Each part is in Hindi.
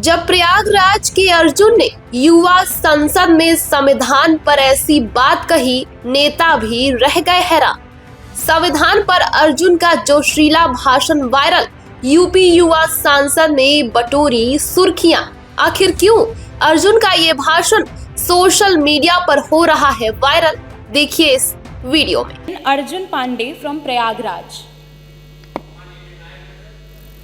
जब प्रयागराज के अर्जुन ने युवा संसद में संविधान पर ऐसी बात कही, नेता भी रह गए हैरान। संविधान पर अर्जुन का जोशीला भाषण वायरल, यूपी युवा सांसद ने बटोरी सुर्खियां। आखिर क्यों अर्जुन का ये भाषण सोशल मीडिया पर हो रहा है वायरल, देखिए इस वीडियो में। अर्जुन पांडे फ्रॉम प्रयागराज।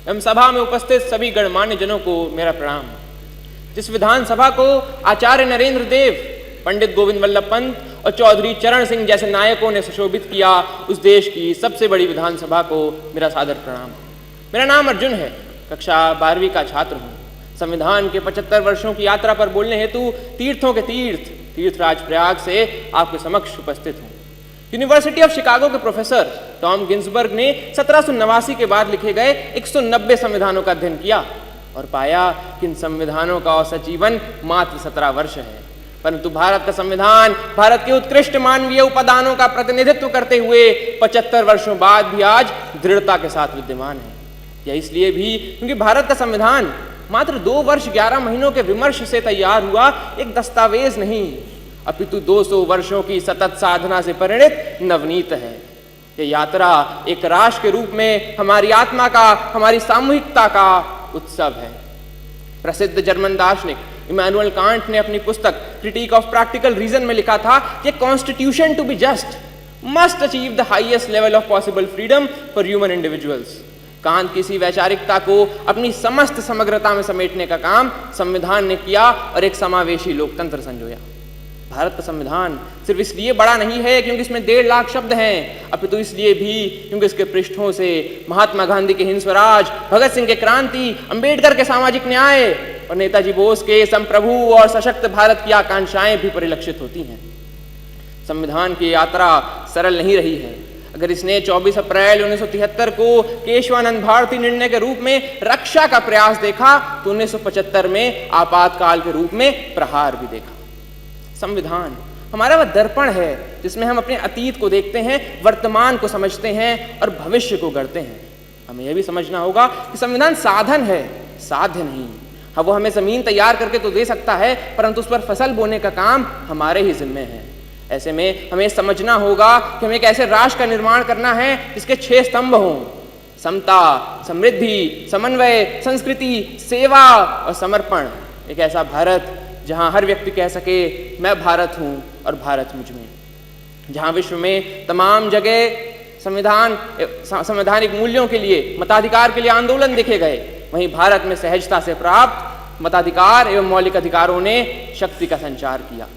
एवं सभा में उपस्थित सभी गणमान्य जनों को मेरा प्रणाम। जिस विधानसभा को आचार्य नरेंद्र देव, पंडित गोविंद वल्लभ पंत और चौधरी चरण सिंह जैसे नायकों ने सुशोभित किया, उस देश की सबसे बड़ी विधानसभा को मेरा सादर प्रणाम। मेरा नाम अर्जुन है, कक्षा 12वीं का छात्र हूँ। संविधान के 75 वर्षों की यात्रा पर बोलने हेतु तीर्थों के तीर्थराज प्रयाग से आपके समक्ष उपस्थित हूँ। यूनिवर्सिटी ऑफ शिकागो के प्रोफेसर टॉम गिन्सबर्ग ने 1789 के बाद लिखे गए 190 संविधानों का अध्ययन किया और पाया कि इन संविधानों का औसत जीवन मात्र 17 वर्ष है। परंतु भारत का संविधान भारत के उत्कृष्ट मानवीय उपादानों का प्रतिनिधित्व करते हुए 75 वर्षों बाद भी आज दृढ़ता के साथ विद्यमान है। यह इसलिए भी क्योंकि भारत का संविधान मात्र 2 वर्ष 11 महीनों के विमर्श से तैयार हुआ एक दस्तावेज नहीं, अपितु 200 वर्षों की सतत साधना से परिणित नवनीत है। यह यात्रा एक राष्ट्र के रूप में हमारी आत्मा का, हमारी सामूहिकता का उत्सव है। प्रसिद्ध जर्मन दार्शनिक इमैनुअल कांट ने अपनी पुस्तक क्रिटिक ऑफ प्रैक्टिकल रीजन में लिखा था कि constitution to be just must achieve the highest level of possible freedom for human individuals. Kant की इसी वैचारिकता को अपनी समस्त समग्रता में समेटने का काम संविधान ने किया और एक समावेशी लोकतंत्र संजोया। भारत का संविधान सिर्फ इसलिए बड़ा नहीं है क्योंकि इसमें 1.5 लाख शब्द हैं, अपितु इसलिए भी क्योंकि इसके पृष्ठों से महात्मा गांधी के हिंद स्वराज, भगत सिंह के क्रांति, अंबेडकर के सामाजिक न्याय और नेताजी बोस के संप्रभु और सशक्त भारत की आकांक्षाएं भी परिलक्षित होती हैं। संविधान की यात्रा सरल नहीं रही है। अगर इसने 24 अप्रैल 1973 को केशवानंद भारती निर्णय के रूप में रक्षा का प्रयास देखा तो 1975 में आपातकाल के रूप में प्रहार भी देखा। संविधान हमारा वह दर्पण है जिसमें हम अपने अतीत को देखते हैं, वर्तमान को समझते हैं और भविष्य को गढ़ते हैं। हमें यह भी समझना होगा कि संविधान साधन है, साध्य नहीं। हाँ, वो हमें जमीन तैयार करके तो दे सकता है, परंतु उस पर फसल बोने का काम हमारे ही जिम्मे है। ऐसे में हमें समझना होगा कि हमें एक ऐसे राष्ट्र का निर्माण करना है जिसके 6 स्तंभ हों: समता, समृद्धि, समन्वय, संस्कृति, सेवा और समर्पण। एक ऐसा भारत जहां हर व्यक्ति कह सके मैं भारत हूं और भारत मुझ में। जहां विश्व में तमाम जगह संवैधानिक मूल्यों के लिए, मताधिकार के लिए आंदोलन देखे गए, वहीं भारत में सहजता से प्राप्त मताधिकार एवं मौलिक अधिकारों ने शक्ति का संचार किया।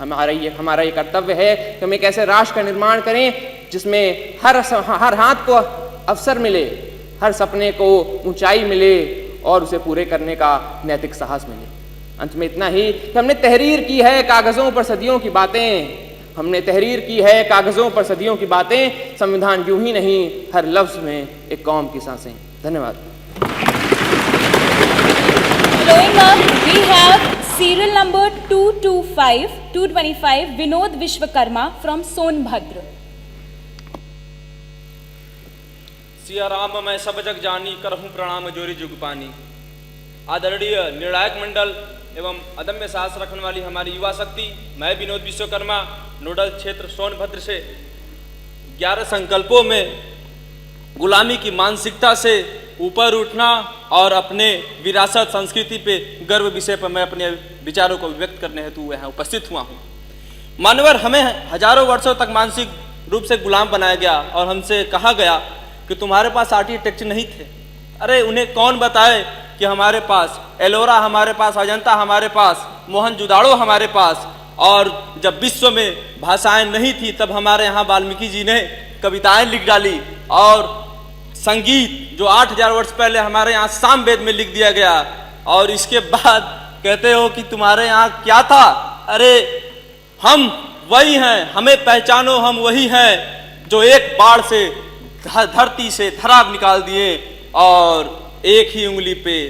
हमारा ये कर्तव्य है कि हम एक ऐसे राष्ट्र का निर्माण करें जिसमें हर हाथ को अवसर मिले, हर सपने को ऊंचाई मिले और उसे पूरे करने का नैतिक साहस मिले। अंत में इतना ही कि हमने तहरीर की है कागजों पर सदियों की बातें, हमने तहरीर की है कागजों पर सदियों की बातें। संविधान यूं ही नहीं, हर लफ्ज में एक कौम की सांसें। धन्यवाद। Following up, we have serial number 225 Vinod Vishwakarma from Sonbhadra. Siya Ram मैं सब जग जानी, करहूं प्रणाम जोरी जुग पानी। आदरणीय निर्णायक मंडल एवं अदम्य साहस रखने वाली हमारी युवा शक्ति, मैं विनोद विश्वकर्मा नोडल क्षेत्र सोनभद्र से 11 संकल्पों में गुलामी की मानसिकता से ऊपर उठना और अपने विरासत संस्कृति पे गर्व विषय पर मैं अपने विचारों को व्यक्त करने हेतु यहाँ उपस्थित हुआ हूँ। मानवर हमें हजारों वर्षों तक मानसिक रूप से गुलाम बनाया गया और हमसे कहा गया कि तुम्हारे पास आर्किटेक्चर नहीं थे। अरे उन्हें कौन बताए कि हमारे पास एलोरा, हमारे पास अजंता, हमारे पास मोहनजोदाड़ो, हमारे पास। और जब विश्व में भाषाएं नहीं थी तब हमारे यहाँ वाल्मीकि जी ने कविताएं लिख डाली और संगीत जो 8000 वर्ष पहले हमारे यहाँ सामवेद में लिख दिया गया। और इसके बाद कहते हो कि तुम्हारे यहाँ क्या था? अरे हम वही हैं, हमें पहचानो, हम वही हैं जो एक बाढ़ से धरती से धरा निकाल दिए और एक ही उंगली पे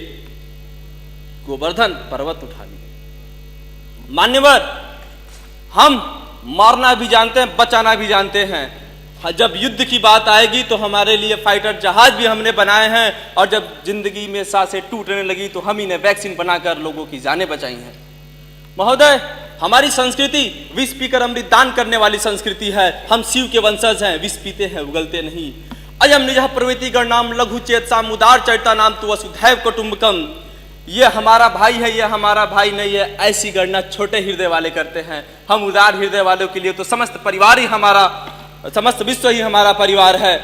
गोवर्धन पर्वत उठा लिया। मान्यवर, हम मारना भी जानते हैं, बचाना भी जानते हैं जब युद्ध की बात आएगी तो हमारे लिए फाइटर जहाज भी हमने बनाए हैं, और जब जिंदगी में सांसें टूटने लगी तो हम ही ने वैक्सीन बनाकर लोगों की जानें बचाई हैं। महोदय, हमारी संस्कृति विष पीकर अमृत दान करने वाली संस्कृति है। हम शिव के वंशज हैं, विष पीते हैं, उगलते नहीं। अयम निजः प्रवृत्ति गणनाम लघु चेत सामुदार चरिता नाम तु वसुधैव कुटुंबकम। ये हमारा भाई है, ये हमारा भाई नहीं है, ऐसी गणना छोटे हृदय वाले करते हैं। हम उदार हृदय वालों के लिए तो समस्त परिवार ही हमारा, समस्त विश्व ही हमारा परिवार है।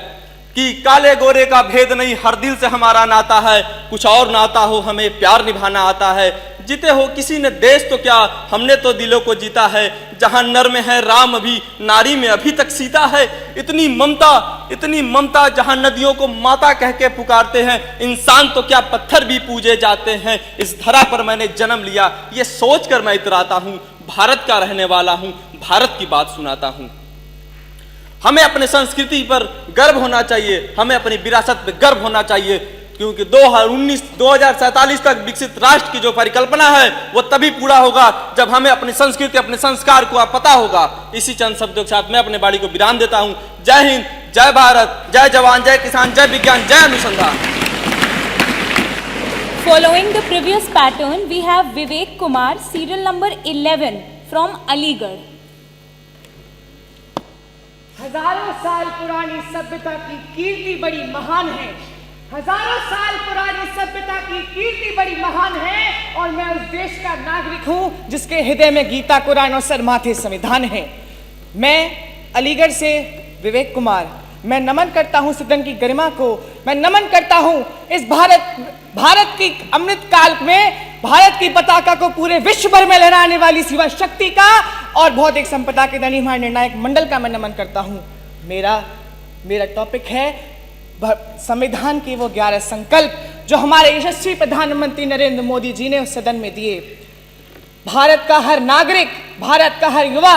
कि काले गोरे का भेद नहीं, हर दिल से हमारा नाता है। कुछ और नाता हो, हमें प्यार निभाना आता है। जीते हो किसी ने देश तो क्या, हमने तो दिलों को जीता है। जहां नर में है राम अभी, नारी में अभी तक सीता है। इतनी ममता जहां नदियों को माता कह के पुकारते हैं, इंसान तो क्या पत्थर भी पूजे जाते हैं। इस धरा पर मैंने जन्म लिया, ये सोच कर मैं इतराता हूं, भारत का रहने वाला हूं, भारत की बात सुनाता हूं। हमें अपने संस्कृति पर गर्व होना चाहिए, हमें अपनी विरासत पर गर्व होना चाहिए, क्योंकि 2047 तक विकसित राष्ट्र की जो परिकल्पना है वो तभी पूरा होगा जब हमें अपनी संस्कृति, अपने संस्कार को पता होगा। इसी चंद शब्दों के साथ मैं अपने वाणी को विराम देता हूं। जय हिंद, जय भारत, जय जवान, जय किसान, जय विज्ञान, जय अनुसंधान। Following the previous pattern, we have Vivek Kumar, serial number 11 from Aligarh. हजारों साल पुरानी सभ्यता की कीर्ति बड़ी महान है। हजारों साल पुरानी सभ्यता की कीर्ति बड़ी महान है, और मैं उस देश का नागरिक हूं जिसके हृदय में गीता, कुरान और सर माथे संविधान है। मैं अलीगढ़ से विवेक कुमार, मैं नमन करता हूं सदन की गरिमा को। मैं नमन करता हूं इस भारत की अमृत काल में भारत की पताका को पूरे विश्व भर में लहराने वाली शिवा शक्ति का और भौतिक संपदा के धनी हमारे निर्णायक मंडल का मैं नमन करता हूं। मेरा टॉपिक है संविधान के वो 11 संकल्प जो हमारे यशस्वी प्रधानमंत्री नरेंद्र मोदी जी ने उस सदन में दिए। भारत का हर नागरिक, भारत का हर युवा,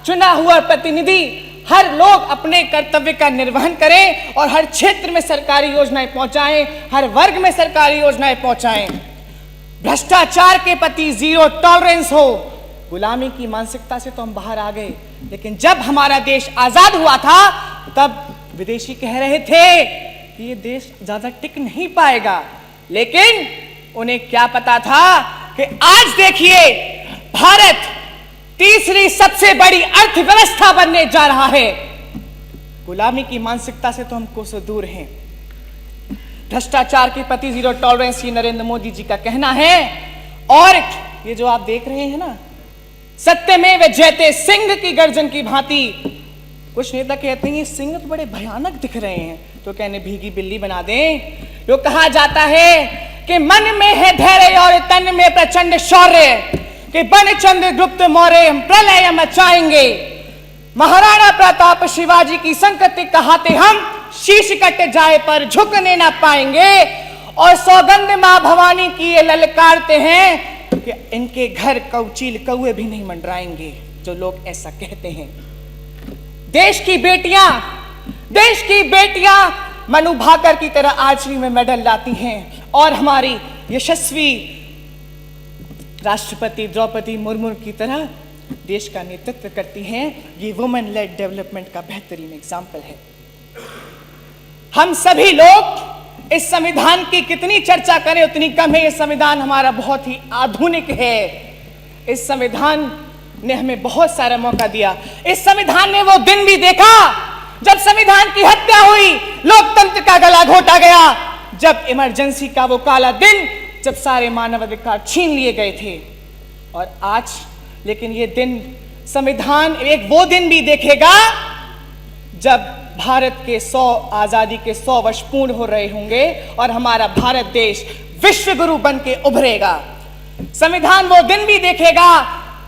चुना हुआ प्रतिनिधि, हर लोग अपने कर्तव्य का निर्वहन करें और हर क्षेत्र में सरकारी योजनाएं पहुंचाएं, हर वर्ग में सरकारी योजनाएं पहुंचाएं। भ्रष्टाचार के प्रति जीरो टॉलरेंस हो। गुलामी की मानसिकता से तो हम बाहर आ गए, लेकिन जब हमारा देश आजाद हुआ था तब विदेशी कह रहे थे कि ये देश ज्यादा टिक नहीं पाएगा, लेकिन उन्हें क्या पता था कि आज देखिए भारत तीसरी सबसे बड़ी अर्थव्यवस्था बनने जा रहा है। गुलामी की मानसिकता से तो हम कोसों दूर हैं। भ्रष्टाचार के प्रति जीरो टॉलरेंस ये नरेंद्र मोदी जी का कहना है। और ये जो आप देख रहे हैं ना, सत्यमेव जयते, सिंह की गर्जन की भांति। कुछ नेता कहते हैं ये सिंह तो बड़े भयानक दिख रहे हैं, तो कहने भीगी बिल्ली बना दें। जो कहा जाता है कि मन में है धैर्य और तन में प्रचंड शौर्य, कि बनचंद्र गुप्त मौर्य हम प्रलय मचाएंगे। महाराणा प्रताप शिवाजी की संकति कहाते हम, शीश कट जाए पर झुकने ना पाएंगे। और सौगंध मां भवानी की ये ललकारते हैं कि इनके घर कौचील कौए भी नहीं मंडराएंगे। जो लोग ऐसा कहते हैं, देश की बेटियां मनु भाकर की तरह आर्चरी में मेडल लाती हैं और हमारी यशस्वी राष्ट्रपति द्रौपदी मुर्मू की तरह देश का नेतृत्व करती हैं। ये वुमेन लेड डेवलपमेंट का बेहतरीन एग्जाम्पल है। हम सभी लोग इस संविधान की कितनी चर्चा करें उतनी कम है। ये संविधान हमारा बहुत ही आधुनिक है। इस संविधान ने हमें बहुत सारा मौका दिया। इस संविधान ने वो दिन भी देखा जब संविधान की हत्या हुई, लोकतंत्र का गला घोटा गया, जब इमरजेंसी का वो काला दिन, जब सारे मानव अधिकार छीन लिए गए थे। और आज लेकिन ये दिन, संविधान एक वो दिन भी देखेगा जब भारत के 100 आजादी के 100 वर्ष पूर्ण हो रहे होंगे और हमारा भारत देश विश्व गुरु बन के उभरेगा। संविधान वो दिन भी देखेगा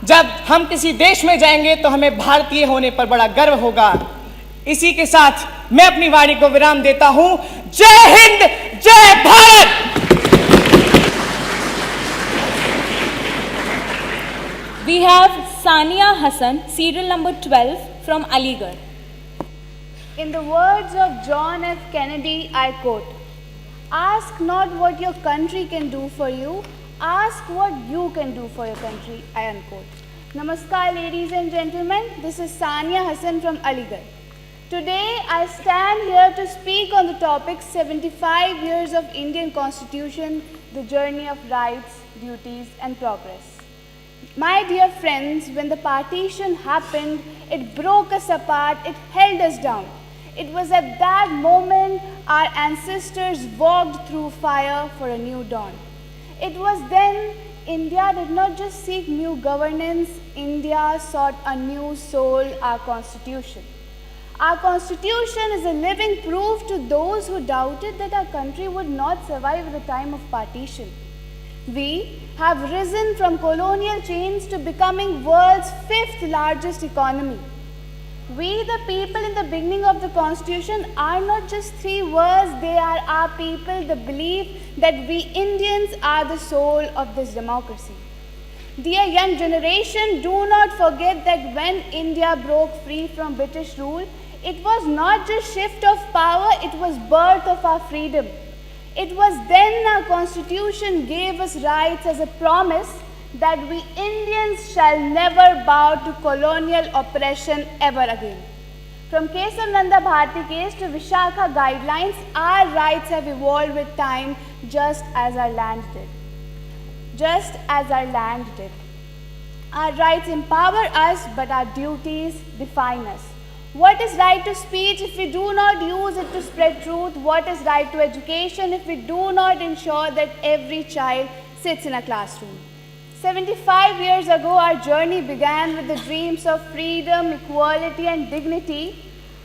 जब हम किसी देश में जाएंगे तो हमें भारतीय होने पर बड़ा गर्व होगा। इसी के साथ मैं अपनी वाणी को विराम देता हूं। जय हिंद, जय Bharat. We have Sania Hassan, serial number 12 from Aligarh. In the words of John F. Kennedy, I quote, "Ask not what your country can do for you, ask what you can do for your country," I unquote. Namaskar, ladies and gentlemen. This is Sania Hassan from Aligarh. Today, I stand here to speak on the topic 75 years of Indian Constitution, the journey of rights, duties and progress. My dear friends, when the partition happened, it broke us apart, it held us down. It was at that moment our ancestors walked through fire for a new dawn. It was then India did not just seek new governance, India sought a new soul, our Constitution. Our Constitution is a living proof to those who doubted that our country would not survive the time of partition. We have risen from colonial chains to becoming world's 5th largest economy. We, the people in the beginning of the Constitution, are not just 3 words, they are our people, the belief that we Indians are the soul of this democracy. Dear young generation, do not forget that when India broke free from British rule, it was not just shift of power, it was birth of our freedom. It was then our Constitution gave us rights as a promise that we Indians shall never bow to colonial oppression ever again. From Kesav Nanda Bharti case to Vishakha guidelines, our rights have evolved with time just as our land did. Just as our land did. Our rights empower us, but our duties define us. What is right to speech if we do not use it to spread truth? What is right to education if we do not ensure that every child sits in a classroom? 75 years ago, our journey began with the dreams of freedom, equality and dignity.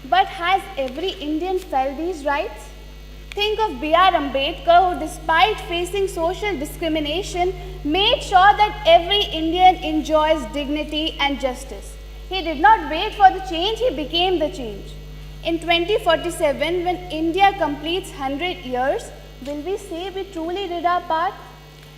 But has every Indian felt these rights? Think of B.R. Ambedkar, who despite facing social discrimination, made sure that every Indian enjoys dignity and justice. He did not wait for the change, he became the change. In 2047, when India completes 100 years, will we say we truly did our part?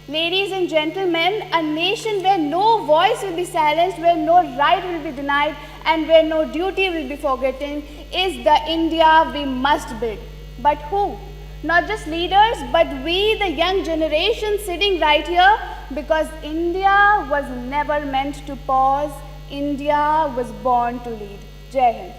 Ladies and gentlemen, a nation where no voice will be silenced, where no right will be denied, and where no duty will be forgotten is the India we must build. But who? Not just leaders, but we, the young generation sitting right here, because India was never meant to pause. India was born to lead. Jai Hind.